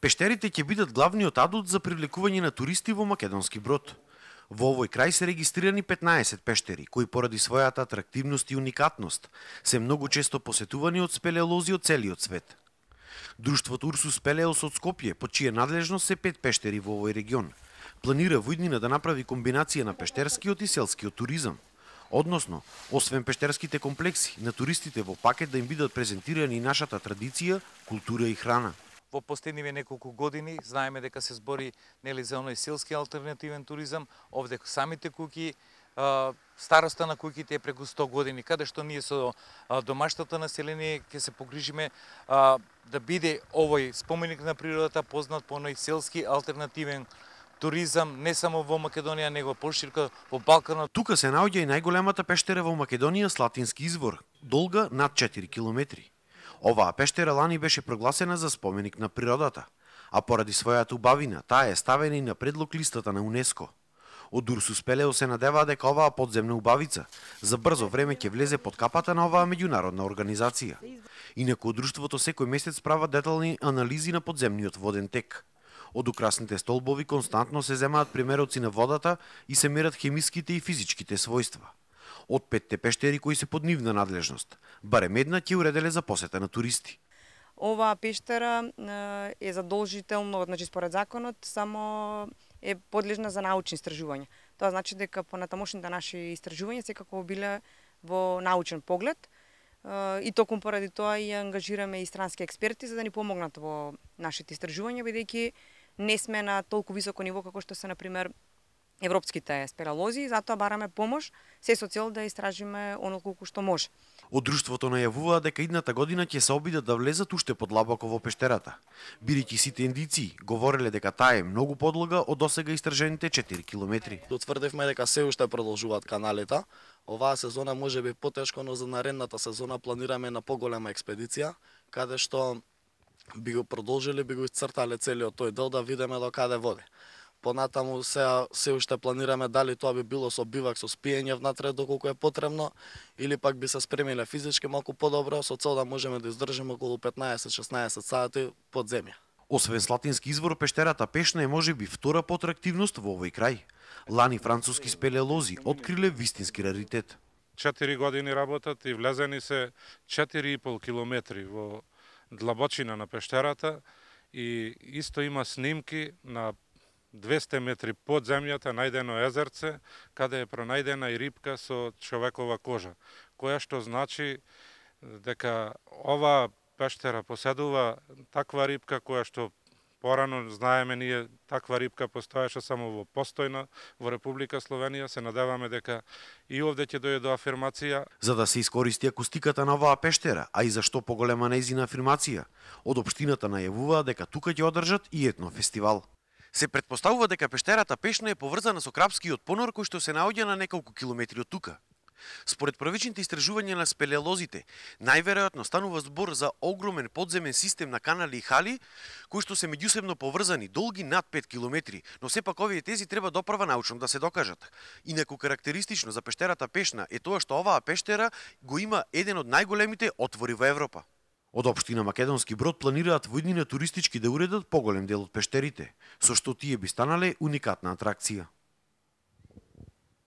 Пештерите ќе бидат главниот адут за привлекување на туристи во Македонски Брод. Во овој крај се регистрирани 15 пештери, кои поради својата атрактивност и уникатност се многу често посетувани од спелеолози од целиот свет. Друштвото Урсус Пелеос од Скопје, под чија надлежност се 5 пештери во овој регион, планира во иднина да направи комбинација на пештерскиот и селскиот туризам. Односно, освен пештерските комплекси, на туристите во пакет да им бидат презентирани и нашата традиција, култура и храна. Во последниве неколку години знаеме дека се збори за оној селски алтернативен туризам, овде самите куќи, староста на куќите е преку 100 години, каде што ние со домашното население ќе се погрижиме да биде овој споменик на природата познат по оној селски алтернативен туризам не само во Македонија, него поширка во Балканот. Тука се наоѓа и најголемата пештера во Македонија, Слатински извор, долга над 4 километри. Оваа пештера лани беше прогласена за споменик на природата, а поради својата убавина, таа е ставена и на предлог листата на УНЕСКО. Од Урсус Пелеос се надеваа дека оваа подземна убавица за брзо време ќе влезе под капата на оваа меѓународна организација. Инаку од друштвото секој месец прават детални анализи на подземниот воден тек. Од украсните столбови константно се земаат примероци на водата и се мерат хемиските и физичките својства. Од 5 пештери кои се под нивна надлежност, барем една ќе уределе за посета на туристи. Оваа пештера е задолжително, значи според законот, само е подлежна за научни истражувања. Тоа значи дека понатамошните наши истражувања секако биле во научен поглед и токму поради тоа и ангажираме и странски експерти за да ни помогнат во нашите истражувања, бидејќи не сме на толку високо ниво како што се, например, европските спелеолози, затоа бараме помош, се со цел да истражиме оно колку што може. Од друштвото најавуваа дека идната година ќе се обидат да влезат уште подлабоко во пештерата, бидејќи сите индици говореле дека таа е многу подлога од досега истражените 4 километри. Утврдивме дека се уште продолжуваат каналите. Оваа сезона може би потешко, но за наредната сезона планираме на поголема експедиција, каде што би го продолжили, би го исцртале целиот тој дел да видиме до каде води. Понатаму се уште планираме дали тоа би било со бивак со спиење внатре доколку е потребно или пак би се спремиле физички малку подобро со цел да можеме да издржиме околу 15-16 сати под земја. Освен Слатински извор, пештерата Пешна е можеби втора по атрактивност во овој крај. Лани француски спелеолози откриле вистински раритет. 4 години работат и влезени се 4,5 километри во длабочина на пештерата и исто има снимки на 200 метри под земјата најдено езерце, каде е пронајдена и рибка со човекова кожа, која што значи дека ова пештера поседува таква рибка која што порано знаеме ние таква рибка постоеше само во Постојна, во Република Словенија. Се надеваме дека и овде ќе дојде до афирмација. За да се искористи акустиката на оваа пештера, а и за што поголема нејзина афирмација, од општината најавуваа дека тука ќе одржат и етно фестивал. Се претпоставува дека пештерата Пешна е поврзана со Крапскиот понор кој што се наоѓа на неколку километри од тука. Според првичните истражувања на спелеолозите, најверојатно станува збор за огромен подземен систем на канали и хали, кои што се меѓусебно поврзани, долги над 5 километри, но сепак овие тези треба допрва научно да се докажат. Инаку карактеристично за пештерата Пешна е тоа што оваа пештера го има еден од најголемите отвори во Европа. Од општина Македонски Брод планираат во иднина туристички да уредат поголем дел од пештерите, со што тие би станале уникатна атракција.